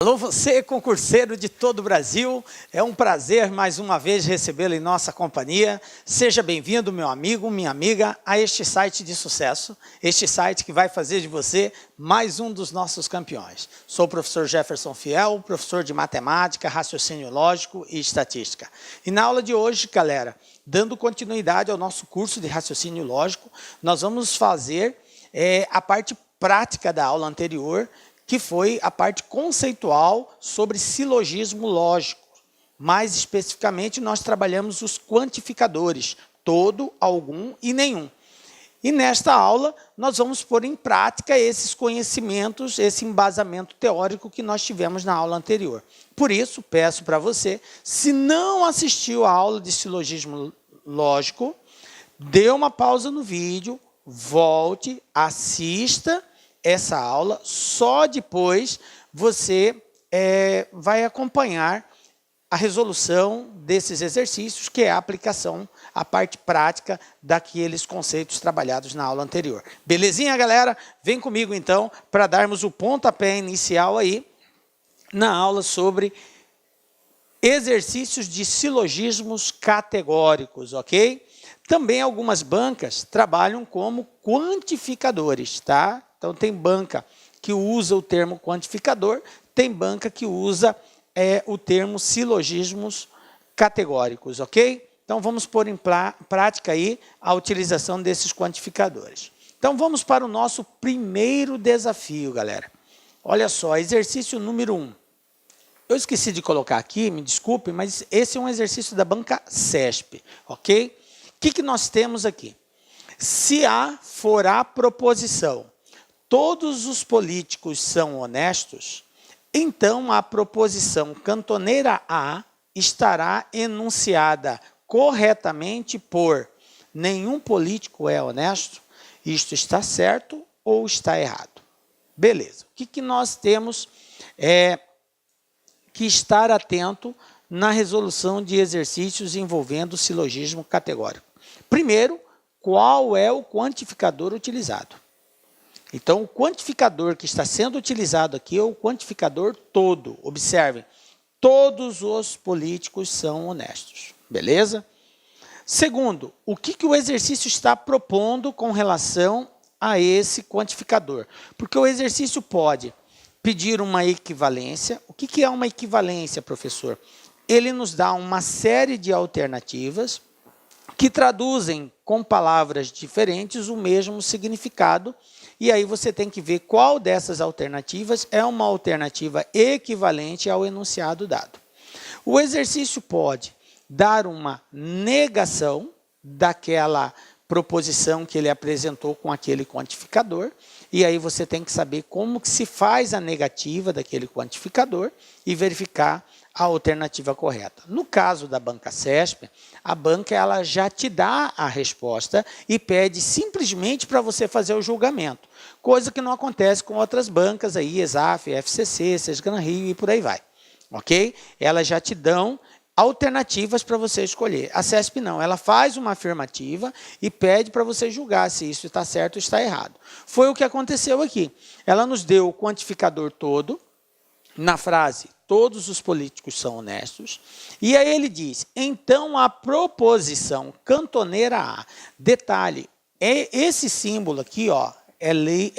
Alô, você, concurseiro de todo o Brasil, é um prazer mais uma vez recebê-lo em nossa companhia. Seja bem-vindo, meu amigo, minha amiga, a este site de sucesso, este site que vai fazer de você mais um dos nossos campeões. Sou o professor Jefferson Fiel, professor de matemática, raciocínio lógico e estatística. E na aula de hoje, galera, dando continuidade ao nosso curso de raciocínio lógico, nós vamos fazer a parte prática da aula anterior, que foi a parte conceitual sobre silogismo lógico. Mais especificamente, nós trabalhamos os quantificadores, todo, algum e nenhum. E nesta aula, nós vamos pôr em prática esses conhecimentos, esse embasamento teórico que nós tivemos na aula anterior. Por isso, peço para você, se não assistiu à aula de silogismo lógico, dê uma pausa no vídeo, volte, assista essa aula, só depois você vai acompanhar a resolução desses exercícios, que é a aplicação, a parte prática daqueles conceitos trabalhados na aula anterior. Belezinha, galera? Vem comigo, então, para darmos o pontapé inicial aí na aula sobre exercícios de silogismos categóricos, ok? Também algumas bancas trabalham como quantificadores, tá? Então, tem banca que usa o termo quantificador, tem banca que usa o termo silogismos categóricos, ok? Então, vamos pôr em prática aí a utilização desses quantificadores. Então, vamos para o nosso primeiro desafio, galera. Olha só, exercício número 1. Eu esqueci de colocar aqui, me desculpe, mas esse é um exercício da banca CESP, ok? O que nós temos aqui? Se A for a proposição, todos os políticos são honestos, então a proposição cantoneira A estará enunciada corretamente por nenhum político é honesto, isto está certo ou está errado. Beleza. O que nós temos que estar atento na resolução de exercícios envolvendo silogismo categórico? Primeiro, qual é o quantificador utilizado? Então, o quantificador que está sendo utilizado aqui é o quantificador todo. Observem, todos os políticos são honestos. Beleza? Segundo, o que o exercício está propondo com relação a esse quantificador? Porque o exercício pode pedir uma equivalência. O que é uma equivalência, professor? Ele nos dá uma série de alternativas que traduzem com palavras diferentes o mesmo significado, e aí você tem que ver qual dessas alternativas é uma alternativa equivalente ao enunciado dado. O exercício pode dar uma negação daquela proposição que ele apresentou com aquele quantificador, e aí você tem que saber como que se faz a negativa daquele quantificador e verificar a alternativa correta. No caso da banca CESP, a banca ela já te dá a resposta e pede simplesmente para você fazer o julgamento, coisa que não acontece com outras bancas, aí, ESAF, FCC, Sesgan Rio e por aí vai. Ok? Elas já te dão alternativas para você escolher. A CESP não, ela faz uma afirmativa e pede para você julgar se isso está certo ou está errado. Foi o que aconteceu aqui. Ela nos deu o quantificador todo, na frase, todos os políticos são honestos, e aí ele diz, então a proposição cantoneira A, detalhe, esse símbolo aqui, ó, é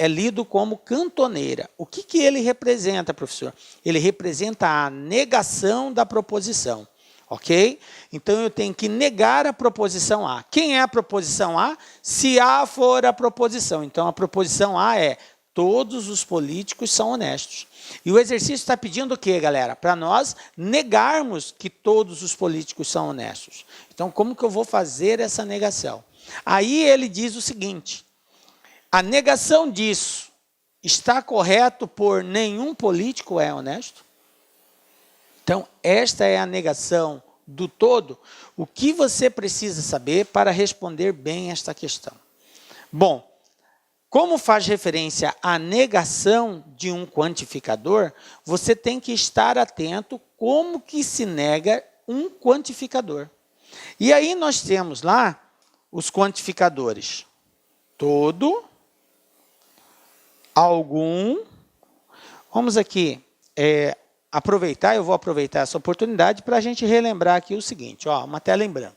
lido como cantoneira. O que ele representa, professor? Ele representa a negação da proposição. Ok? Então, eu tenho que negar a proposição A. Quem é a proposição A? Se A for a proposição. Então, a proposição A é todos os políticos são honestos. E o exercício está pedindo o quê, galera? Para nós negarmos que todos os políticos são honestos. Então, como que eu vou fazer essa negação? Aí ele diz o seguinte, a negação disso está correto por nenhum político é honesto? Então, esta é a negação do todo. O que você precisa saber para responder bem esta questão? Bom, como faz referência à negação de um quantificador, você tem que estar atento como que se nega um quantificador. E aí nós temos lá os quantificadores. Todo, algum, vamos aqui, aproveitar, eu vou aproveitar essa oportunidade para a gente relembrar aqui o seguinte, ó, uma tela em branco.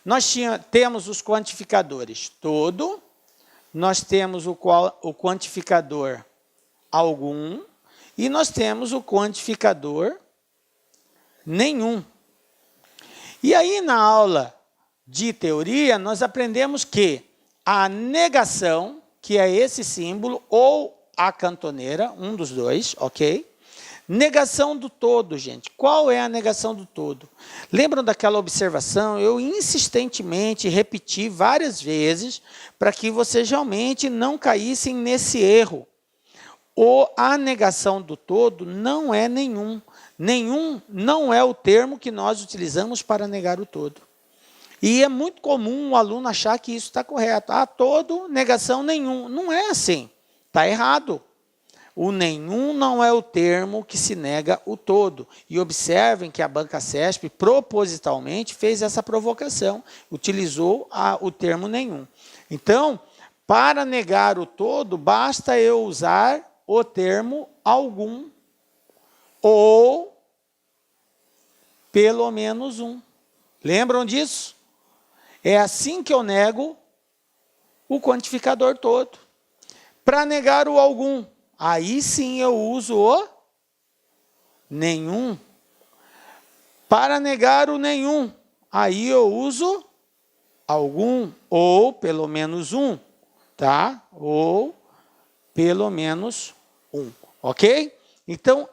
Nós temos os quantificadores todo, nós temos o quantificador algum e nós temos o quantificador nenhum. E aí, na aula de teoria, nós aprendemos que a negação, que é esse símbolo, ou a cantoneira, um dos dois, ok? Negação do todo, gente. Qual é a negação do todo? Lembram daquela observação? Eu insistentemente repeti várias vezes para que vocês realmente não caíssem nesse erro. A negação do todo não é nenhum. Nenhum não é o termo que nós utilizamos para negar o todo. E é muito comum o aluno achar que isso está correto. Todo, negação nenhum. Não é assim. Está errado. O nenhum não é o termo que se nega o todo. E observem que a Banca CESP propositalmente fez essa provocação, utilizou o termo nenhum. Então, para negar o todo, basta eu usar o termo algum ou pelo menos um. Lembram disso? É assim que eu nego o quantificador todo. Para negar o algum, aí sim eu uso o nenhum. Para negar o nenhum, aí eu uso algum ou pelo menos um, tá? Ou pelo menos um, ok? Então,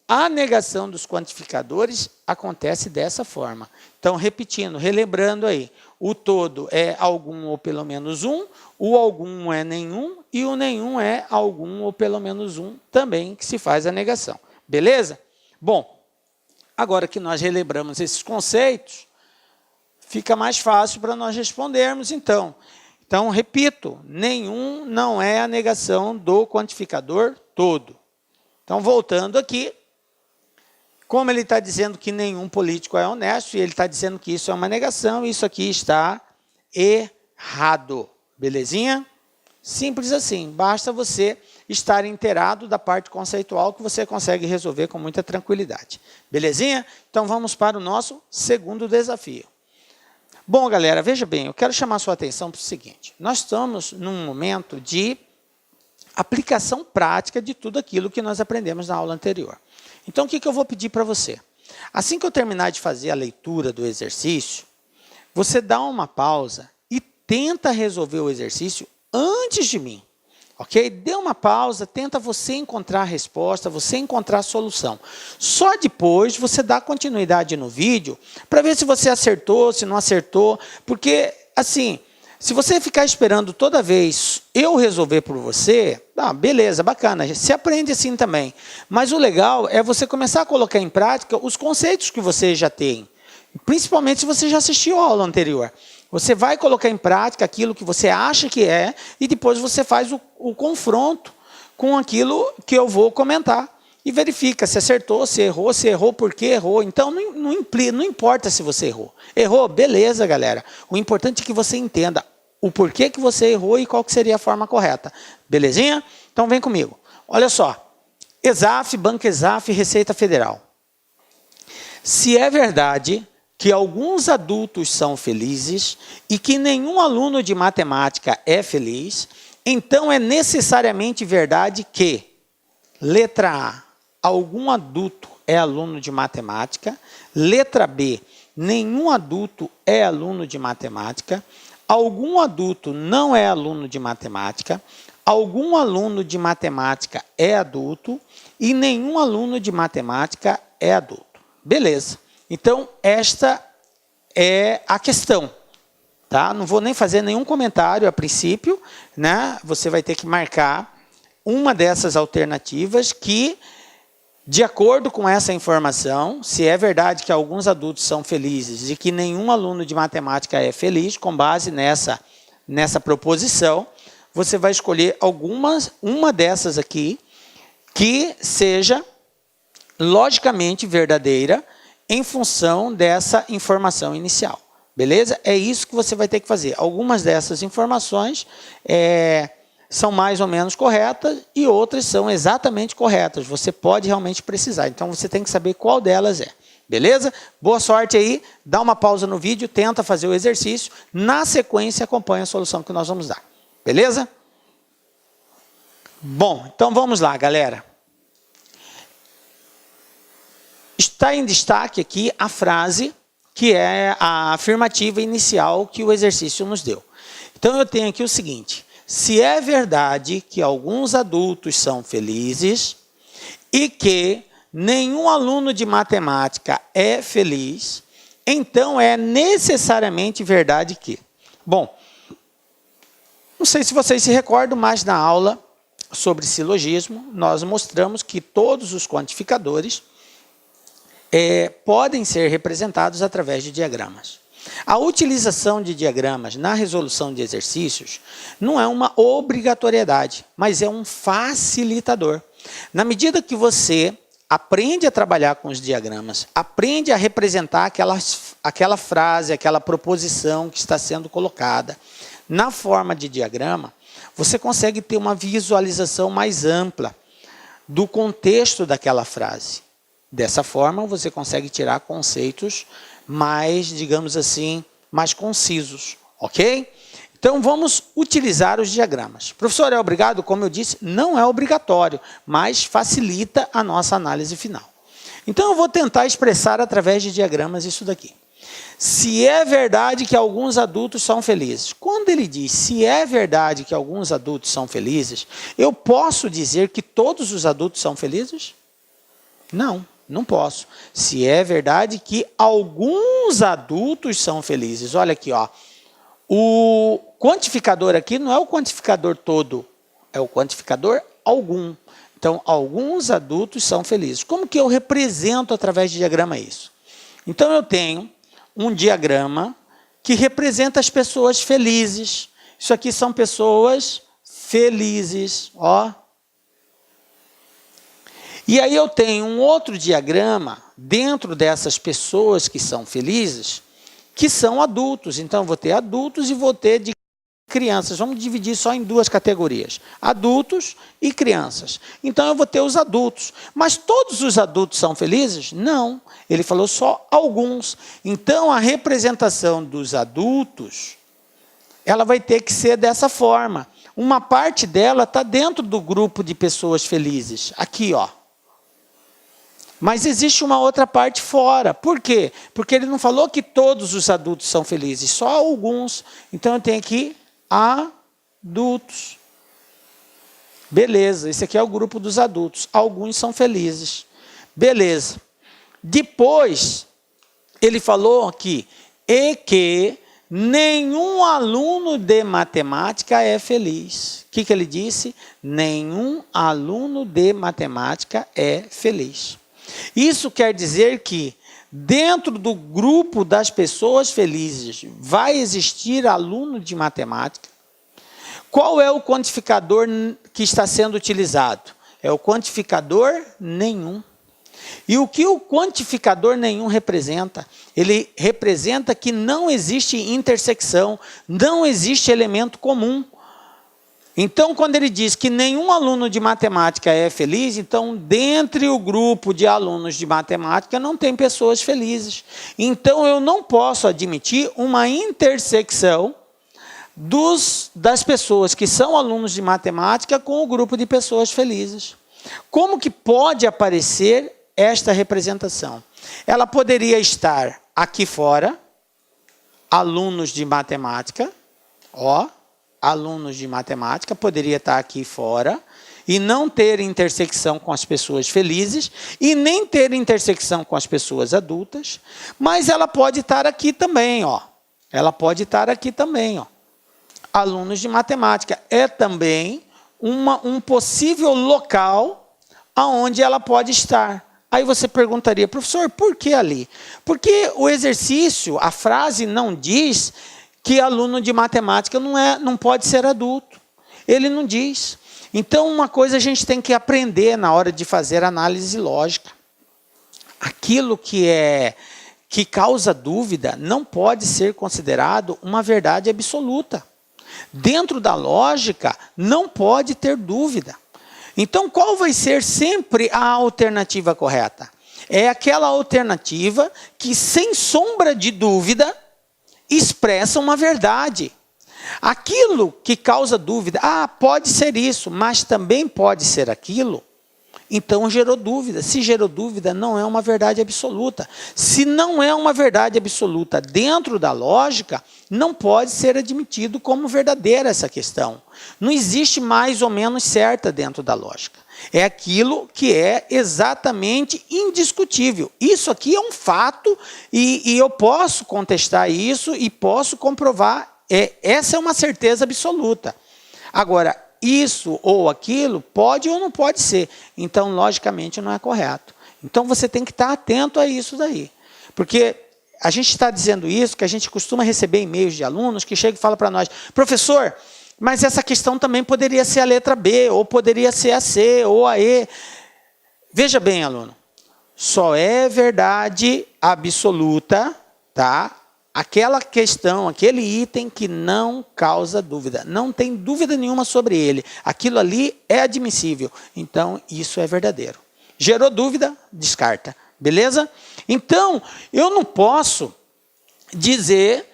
a negação dos quantificadores acontece dessa forma. Então, repetindo, relembrando aí, o todo é algum ou pelo menos um, o algum é nenhum e o nenhum é algum ou pelo menos um também que se faz a negação. Beleza? Bom, agora que nós relembramos esses conceitos, fica mais fácil para nós respondermos então. Então, repito, nenhum não é a negação do quantificador todo. Então, voltando aqui, como ele está dizendo que nenhum político é honesto, e ele está dizendo que isso é uma negação, isso aqui está errado. Belezinha? Simples assim, basta você estar inteirado da parte conceitual que você consegue resolver com muita tranquilidade. Belezinha? Então vamos para o nosso segundo desafio. Bom, galera, veja bem, eu quero chamar a sua atenção para o seguinte. Nós estamos num momento de aplicação prática de tudo aquilo que nós aprendemos na aula anterior. Então, o que eu vou pedir para você? Assim que eu terminar de fazer a leitura do exercício, você dá uma pausa e tenta resolver o exercício antes de mim. Ok? Dê uma pausa, tenta você encontrar a resposta, você encontrar a solução. Só depois você dá continuidade no vídeo para ver se você acertou, se não acertou. Porque, assim, se você ficar esperando toda vez eu resolver por você, beleza, bacana, se aprende assim também. Mas o legal é você começar a colocar em prática os conceitos que você já tem. Principalmente se você já assistiu a aula anterior. Você vai colocar em prática aquilo que você acha que é e depois você faz o confronto com aquilo que eu vou comentar. E verifica se acertou, se errou por que errou. Então, não importa se você errou. Errou, beleza, galera. O importante é que você entenda o porquê que você errou e qual que seria a forma correta. Belezinha? Então, vem comigo. Olha só. ESAF, Banco ESAF, Receita Federal. Se é verdade que alguns adultos são felizes e que nenhum aluno de matemática é feliz, então é necessariamente verdade que, letra A, algum adulto é aluno de matemática, letra B, nenhum adulto é aluno de matemática, algum adulto não é aluno de matemática, algum aluno de matemática é adulto e nenhum aluno de matemática é adulto. Beleza. Então, esta é a questão. Tá? Não vou nem fazer nenhum comentário a princípio, né? Você vai ter que marcar uma dessas alternativas que, de acordo com essa informação, se é verdade que alguns adultos são felizes e que nenhum aluno de matemática é feliz, com base nessa proposição, você vai escolher uma dessas aqui que seja logicamente verdadeira em função dessa informação inicial. Beleza? É isso que você vai ter que fazer. Algumas dessas informações são mais ou menos corretas e outras são exatamente corretas. Você pode realmente precisar. Então, você tem que saber qual delas é. Beleza? Boa sorte aí. Dá uma pausa no vídeo, tenta fazer o exercício. Na sequência, acompanha a solução que nós vamos dar. Beleza? Bom, então vamos lá, galera. Está em destaque aqui a frase que é a afirmativa inicial que o exercício nos deu. Então, eu tenho aqui o seguinte: se é verdade que alguns adultos são felizes e que nenhum aluno de matemática é feliz, então é necessariamente verdade que... Bom, não sei se vocês se recordam, mas na aula sobre silogismo, nós mostramos que todos os quantificadores podem ser representados através de diagramas. A utilização de diagramas na resolução de exercícios não é uma obrigatoriedade, mas é um facilitador. Na medida que você aprende a trabalhar com os diagramas, aprende a representar aquela frase, aquela proposição que está sendo colocada na forma de diagrama, você consegue ter uma visualização mais ampla do contexto daquela frase. Dessa forma, você consegue tirar conceitos mais, digamos assim, mais concisos, ok? Então, vamos utilizar os diagramas. Professor, é obrigado? Como eu disse, não é obrigatório, mas facilita a nossa análise final. Então, eu vou tentar expressar através de diagramas isso daqui. Se é verdade que alguns adultos são felizes. Quando ele diz se é verdade que alguns adultos são felizes, eu posso dizer que todos os adultos são felizes? Não. Não posso. Se é verdade que alguns adultos são felizes. Olha aqui, ó. O quantificador aqui não é o quantificador todo, é o quantificador algum. Então, alguns adultos são felizes. Como que eu represento através de diagrama isso? Então, eu tenho um diagrama que representa as pessoas felizes. Isso aqui são pessoas felizes, ó. E aí eu tenho um outro diagrama dentro dessas pessoas que são felizes, que são adultos. Então, eu vou ter adultos e vou ter de crianças. Vamos dividir só em duas categorias, adultos e crianças. Então, eu vou ter os adultos. Mas todos os adultos são felizes? Não. Ele falou só alguns. Então, a representação dos adultos, ela vai ter que ser dessa forma. Uma parte dela está dentro do grupo de pessoas felizes. Aqui, ó. Mas existe uma outra parte fora. Por quê? Porque ele não falou que todos os adultos são felizes, só alguns. Então, eu tenho aqui adultos. Beleza, esse aqui é o grupo dos adultos. Alguns são felizes. Beleza. Depois, ele falou aqui, e que nenhum aluno de matemática é feliz. O que ele disse? Nenhum aluno de matemática é feliz. Isso quer dizer que, dentro do grupo das pessoas felizes, vai existir aluno de matemática. Qual é o quantificador que está sendo utilizado? É o quantificador nenhum. E o que o quantificador nenhum representa? Ele representa que não existe intersecção, não existe elemento comum. Então, quando ele diz que nenhum aluno de matemática é feliz, então, dentre o grupo de alunos de matemática, não tem pessoas felizes. Então, eu não posso admitir uma intersecção das pessoas que são alunos de matemática com o grupo de pessoas felizes. Como que pode aparecer esta representação? Ela poderia estar aqui fora, alunos de matemática, ó, alunos de matemática, poderia estar aqui fora e não ter intersecção com as pessoas felizes e nem ter intersecção com as pessoas adultas, mas ela pode estar aqui também, ó. Ela pode estar aqui também, ó. Alunos de matemática é também um possível local aonde ela pode estar. Aí você perguntaria, professor, por que ali? Porque o exercício, a frase não diz que aluno de matemática não pode ser adulto. Ele não diz. Então, uma coisa a gente tem que aprender na hora de fazer análise lógica. Aquilo que causa dúvida não pode ser considerado uma verdade absoluta. Dentro da lógica, não pode ter dúvida. Então, qual vai ser sempre a alternativa correta? É aquela alternativa que, sem sombra de dúvida, expressa uma verdade. Aquilo que causa dúvida, pode ser isso, mas também pode ser aquilo, então gerou dúvida. Se gerou dúvida, não é uma verdade absoluta. Se não é uma verdade absoluta dentro da lógica, não pode ser admitido como verdadeira essa questão. Não existe mais ou menos certa dentro da lógica. É aquilo que é exatamente indiscutível. Isso aqui é um fato e eu posso contestar isso e posso comprovar. Essa é uma certeza absoluta. Agora, isso ou aquilo pode ou não pode ser. Então, logicamente, não é correto. Então, você tem que estar atento a isso daí. Porque a gente está dizendo isso, que a gente costuma receber e-mails de alunos que chegam e falam para nós, professor, mas essa questão também poderia ser a letra B, ou poderia ser a C, ou a E. Veja bem, aluno, só é verdade absoluta, tá? Aquela questão, aquele item que não causa dúvida, não tem dúvida nenhuma sobre ele. Aquilo ali é admissível, então isso é verdadeiro. Gerou dúvida, descarta, beleza? Então, eu não posso dizer,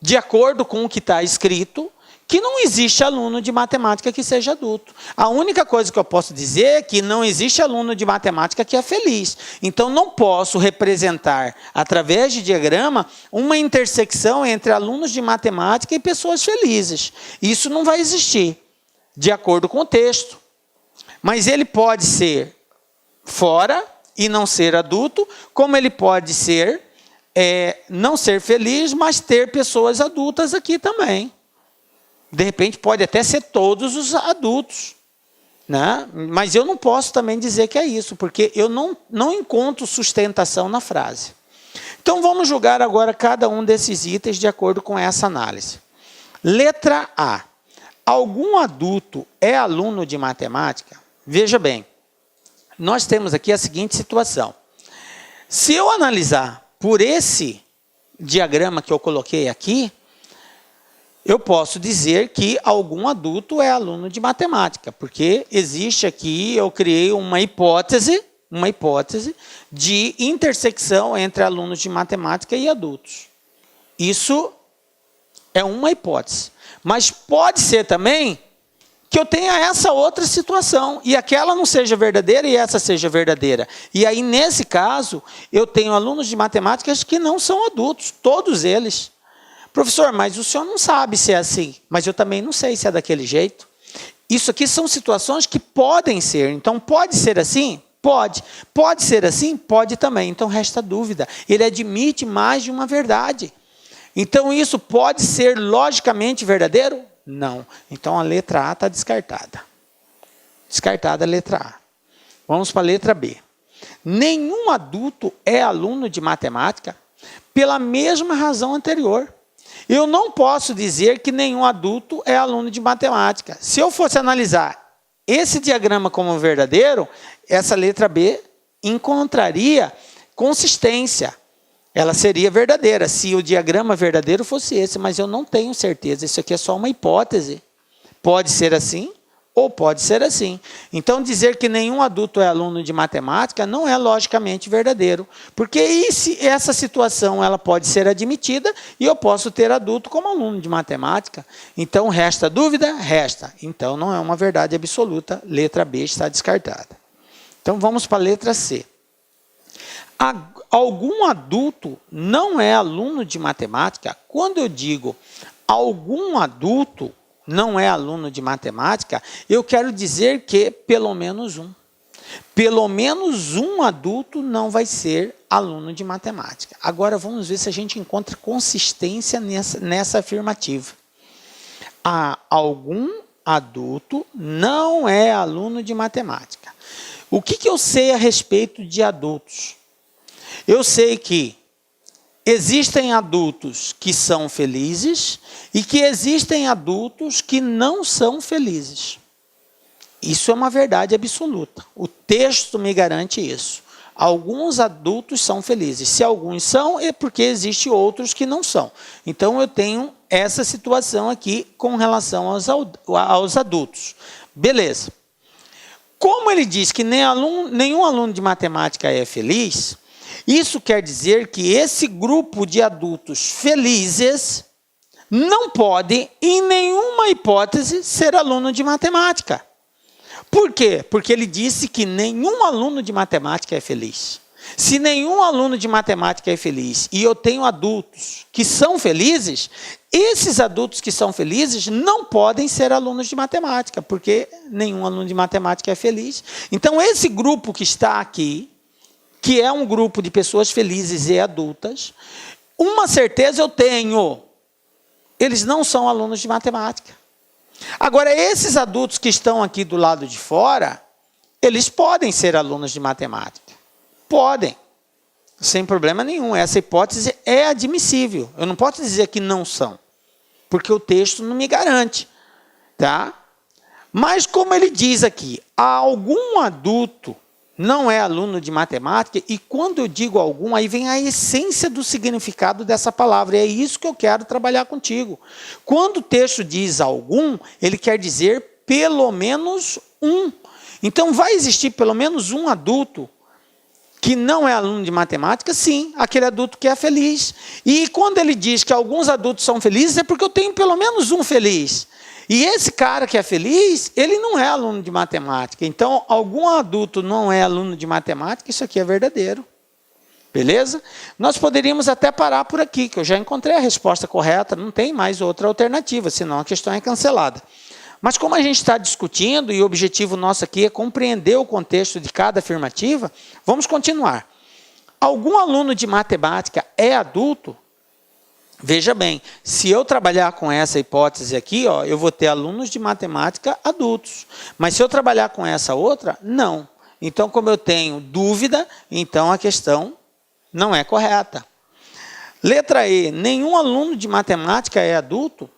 de acordo com o que está escrito, que não existe aluno de matemática que seja adulto. A única coisa que eu posso dizer é que não existe aluno de matemática que é feliz. Então, não posso representar, através de diagrama, uma intersecção entre alunos de matemática e pessoas felizes. Isso não vai existir, de acordo com o texto. Mas ele pode ser fora e não ser adulto, como ele pode ser, não ser feliz, mas ter pessoas adultas aqui também. De repente, pode até ser todos os adultos, né? Mas eu não posso também dizer que é isso, porque eu não encontro sustentação na frase. Então, vamos julgar agora cada um desses itens de acordo com essa análise. Letra A. Algum adulto é aluno de matemática? Veja bem, nós temos aqui a seguinte situação. Se eu analisar por esse diagrama que eu coloquei aqui, eu posso dizer que algum adulto é aluno de matemática, porque existe aqui, eu criei uma hipótese de intersecção entre alunos de matemática e adultos. Isso é uma hipótese. Mas pode ser também que eu tenha essa outra situação, e aquela não seja verdadeira e essa seja verdadeira. E aí, nesse caso, eu tenho alunos de matemática que não são adultos, todos eles. Professor, mas o senhor não sabe se é assim, mas eu também não sei se é daquele jeito. Isso aqui são situações que podem ser. Então, pode ser assim? Pode. Pode ser assim? Pode também. Então, resta dúvida. Ele admite mais de uma verdade. Então, isso pode ser logicamente verdadeiro? Não. Então, a letra A está descartada. Descartada a letra A. Vamos para a letra B. Nenhum adulto é aluno de matemática pela mesma razão anterior. Eu não posso dizer que nenhum adulto é aluno de matemática. Se eu fosse analisar esse diagrama como verdadeiro, essa letra B encontraria consistência. Ela seria verdadeira, se o diagrama verdadeiro fosse esse, mas eu não tenho certeza. Isso aqui é só uma hipótese. Pode ser assim ou pode ser assim. Então, dizer que nenhum adulto é aluno de matemática não é logicamente verdadeiro, porque essa situação ela pode ser admitida e eu posso ter adulto como aluno de matemática. Então, resta dúvida? Resta. Então, não é uma verdade absoluta. Letra B está descartada. Então, vamos para a letra C. Algum adulto não é aluno de matemática? Quando eu digo algum adulto não é aluno de matemática, eu quero dizer que pelo menos um. Pelo menos um adulto não vai ser aluno de matemática. Agora vamos ver se a gente encontra consistência nessa afirmativa. Algum adulto não é aluno de matemática. O que eu sei a respeito de adultos? Eu sei que existem adultos que são felizes e que existem adultos que não são felizes. Isso é uma verdade absoluta. O texto me garante isso. alguns adultos são felizes. Se alguns são, é porque existem outros que não são. Então, eu tenho essa situação aqui com relação aos adultos. Beleza. Como ele diz que nenhum aluno de matemática é feliz, isso quer dizer que esse grupo de adultos felizes não pode, em nenhuma hipótese, ser aluno de matemática. Por quê? Porque ele disse que nenhum aluno de matemática é feliz. Se nenhum aluno de matemática é feliz e eu tenho adultos que são felizes, esses adultos que são felizes não podem ser alunos de matemática, porque nenhum aluno de matemática é feliz. Então, esse grupo que está aqui, que é um grupo de pessoas felizes e adultas, uma certeza eu tenho: eles não são alunos de matemática. Agora, esses adultos que estão aqui do lado de fora, eles podem ser alunos de matemática. Podem, sem problema nenhum. Essa hipótese é admissível. Eu não posso dizer que não são, porque o texto não me garante. Tá? Mas, como ele diz aqui, algum adulto não é aluno de matemática, e quando eu digo algum, aí vem a essência do significado dessa palavra, e é isso que eu quero trabalhar contigo. Quando o texto diz algum, ele quer dizer pelo menos um. Então, vai existir pelo menos um adulto que não é aluno de matemática? Sim, aquele adulto que é feliz. E quando ele diz que alguns adultos são felizes, é porque eu tenho pelo menos um feliz. E esse cara que é feliz, ele não é aluno de matemática. Então, algum adulto não é aluno de matemática, isso aqui é verdadeiro. Beleza? Nós poderíamos até parar por aqui, que eu já encontrei a resposta correta, não tem mais outra alternativa, senão a questão é cancelada. Mas como a gente está discutindo, e o objetivo nosso aqui é compreender o contexto de cada afirmativa, vamos continuar. Algum aluno de matemática é adulto? Veja bem, se eu trabalhar com essa hipótese aqui, ó, eu vou ter alunos de matemática adultos. Mas se eu trabalhar com essa outra, não. Então, como eu tenho dúvida, então a questão não é correta. Letra E, nenhum aluno de matemática é adulto?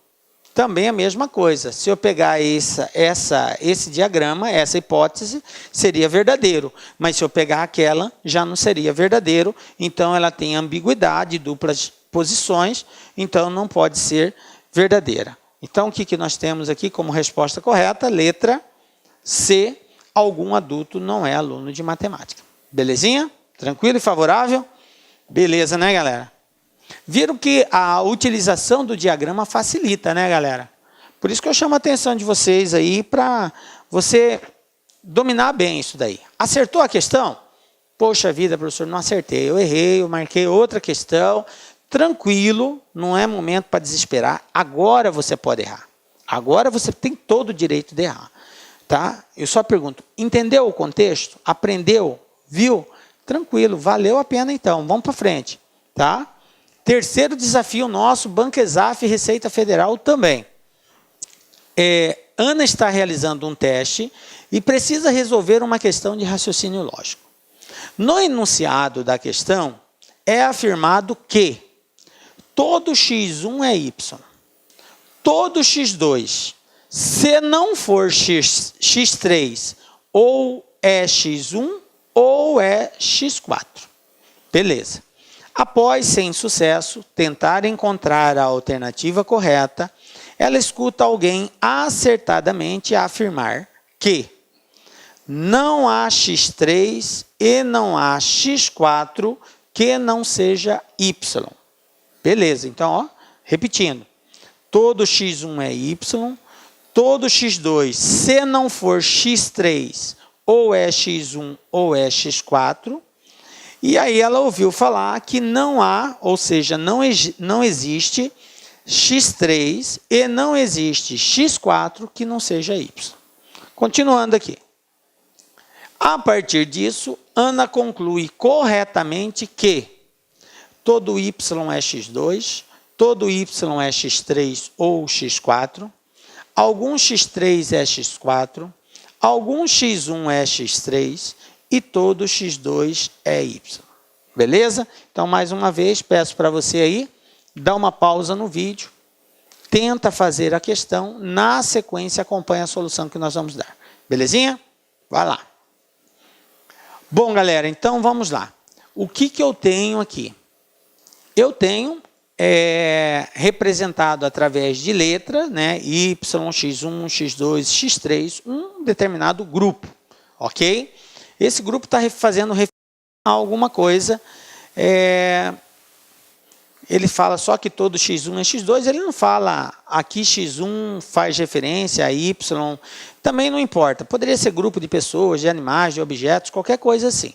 Também a mesma coisa. Se eu pegar esse diagrama, essa hipótese, seria verdadeiro. Mas se eu pegar aquela, já não seria verdadeiro. Então, ela tem ambiguidade, duplas posições, então não pode ser verdadeira. Então, o que nós temos aqui como resposta correta? Letra C, algum adulto não é aluno de matemática. Belezinha? Tranquilo e favorável? Beleza, né, galera? Viram que a utilização do diagrama facilita, né, galera? Por isso que eu chamo a atenção de vocês aí para você dominar bem isso daí. Acertou a questão? Poxa vida, professor, não acertei. Eu errei, eu marquei outra questão. Tranquilo, não é momento para desesperar. Agora você pode errar. Agora você tem todo o direito de errar. Tá? Eu só pergunto, entendeu o contexto? Aprendeu? Viu? Tranquilo, valeu a pena então. Vamos para frente. Tá? Terceiro desafio nosso, Banco-Exaf e Receita Federal também. Ana está realizando um teste e precisa resolver uma questão de raciocínio lógico. No enunciado da questão, é afirmado que todo x1 é y, todo x2, se não for x3, ou é x1 ou é x4. Beleza. Após, sem sucesso, tentar encontrar a alternativa correta, ela escuta alguém acertadamente afirmar que não há x3 e não há x4 que não seja y. Beleza, então, ó, repetindo. Todo x1 é y, todo x2, se não for x3, ou é x1 ou é x4. E aí ela ouviu falar que não há, ou seja, não existe x3 e não existe x4 que não seja y. Continuando aqui. A partir disso, Ana conclui corretamente que todo y é x2, todo y é x3 ou x4, algum x3 é x4, algum x1 é x3 e todo x2 é y. Beleza? Então, mais uma vez, peço para você aí, dá uma pausa no vídeo, tenta fazer a questão, na sequência acompanha a solução que nós vamos dar. Belezinha? Vai lá. Bom, galera, então vamos lá. O que eu tenho aqui? Eu tenho representado através de letra, né, Y, X1, X2, X3, um determinado grupo, ok? Esse grupo está fazendo referência a alguma coisa, ele fala só que todo X1 é X2, ele não fala aqui X1 faz referência a Y, também não importa, poderia ser grupo de pessoas, de animais, de objetos, qualquer coisa assim.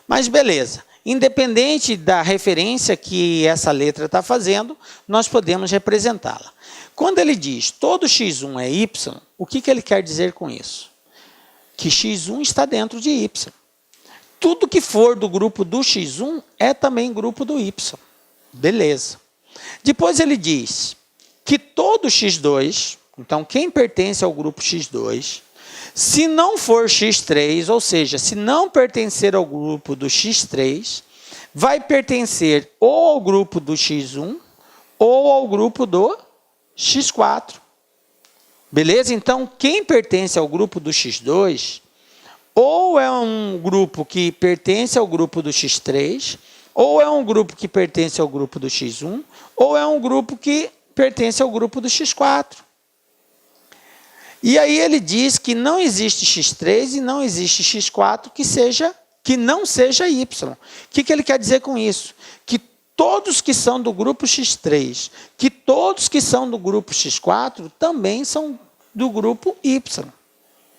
Mas beleza. Independente da referência que essa letra está fazendo, nós podemos representá-la. Quando ele diz todo x1 é y, o que ele quer dizer com isso? Que x1 está dentro de y. Tudo que for do grupo do x1 é também grupo do y. Beleza. Depois ele diz que todo x2, então quem pertence ao grupo x2, se não for x3, ou seja, se não pertencer ao grupo do x3, vai pertencer ou ao grupo do x1 ou ao grupo do x4. Beleza? Então, quem pertence ao grupo do x2, ou é um grupo que pertence ao grupo do x3, ou é um grupo que pertence ao grupo do x1, ou é um grupo que pertence ao grupo do x4. E aí ele diz que não existe x3 e não existe x4 que não seja y. O que ele quer dizer com isso? Que todos que são do grupo x3, que todos que são do grupo x4 também são do grupo y.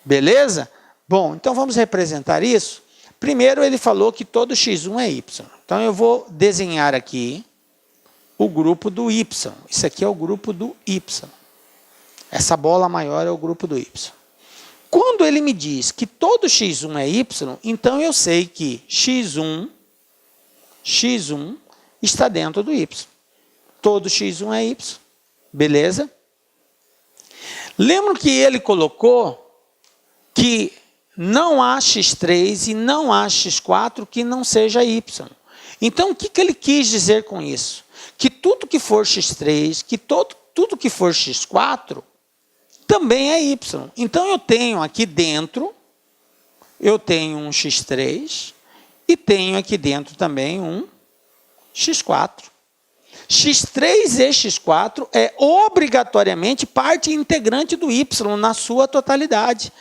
Beleza? Bom, então vamos representar isso. Primeiro ele falou que todo x1 é y. Então eu vou desenhar aqui o grupo do y. Isso aqui é o grupo do y. Essa bola maior é o grupo do y. Quando ele me diz que todo x1 é y, então eu sei que x1 está dentro do y. Todo x1 é y. Beleza? Lembra que ele colocou que não há x3 e não há x4 que não seja y. Então, o que ele quis dizer com isso? Que tudo que for x3, que tudo que for x4, também é y. Então, eu tenho aqui dentro, eu tenho um x3 e tenho aqui dentro também um x4. x3 e x4 é obrigatoriamente parte integrante do y na sua totalidade.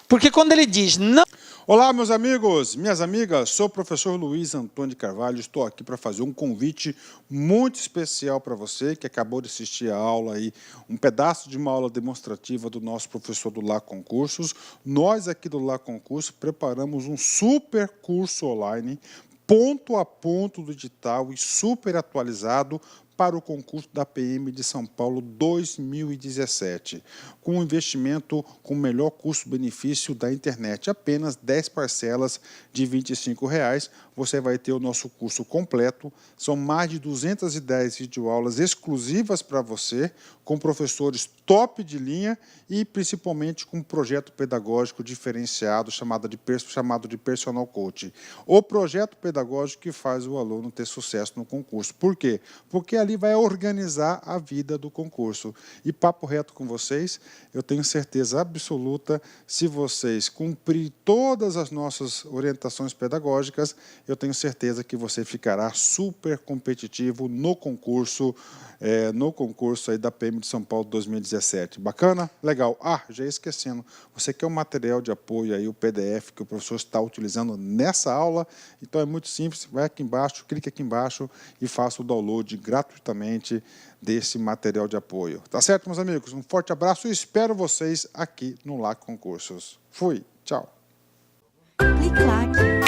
Porque quando ele diz não... Olá, meus amigos, minhas amigas, sou o professor Luiz Antônio de Carvalho, estou aqui para fazer um convite muito especial para você que acabou de assistir a aula aí, um pedaço de uma aula demonstrativa do nosso professor do Lá Concursos. Nós aqui do Lá Concurso preparamos um super curso online, ponto a ponto do digital e super atualizado para o concurso da PM de São Paulo 2017, com um investimento com o melhor custo-benefício da internet, apenas 10 parcelas de R$ 25,00, você vai ter o nosso curso completo, são mais de 210 videoaulas exclusivas para você, com professores top de linha e principalmente com um projeto pedagógico diferenciado chamado de Personal Coach. O projeto pedagógico que faz o aluno ter sucesso no concurso. Por quê? Porque ali vai organizar a vida do concurso. E papo reto com vocês, eu tenho certeza absoluta, se vocês cumprirem todas as nossas orientações pedagógicas, eu tenho certeza que você ficará super competitivo no concurso aí da PM de São Paulo 2017. Bacana? Legal. Ah, já ia esquecendo, você quer um material de apoio aí, o PDF que o professor está utilizando nessa aula? Então é muito simples, vai aqui embaixo, clique aqui embaixo e faça o download gratuitamente desse material de apoio. Tá certo, meus amigos? Um forte abraço e espero vocês aqui no Lá Concursos. Fui, tchau. Clique lá.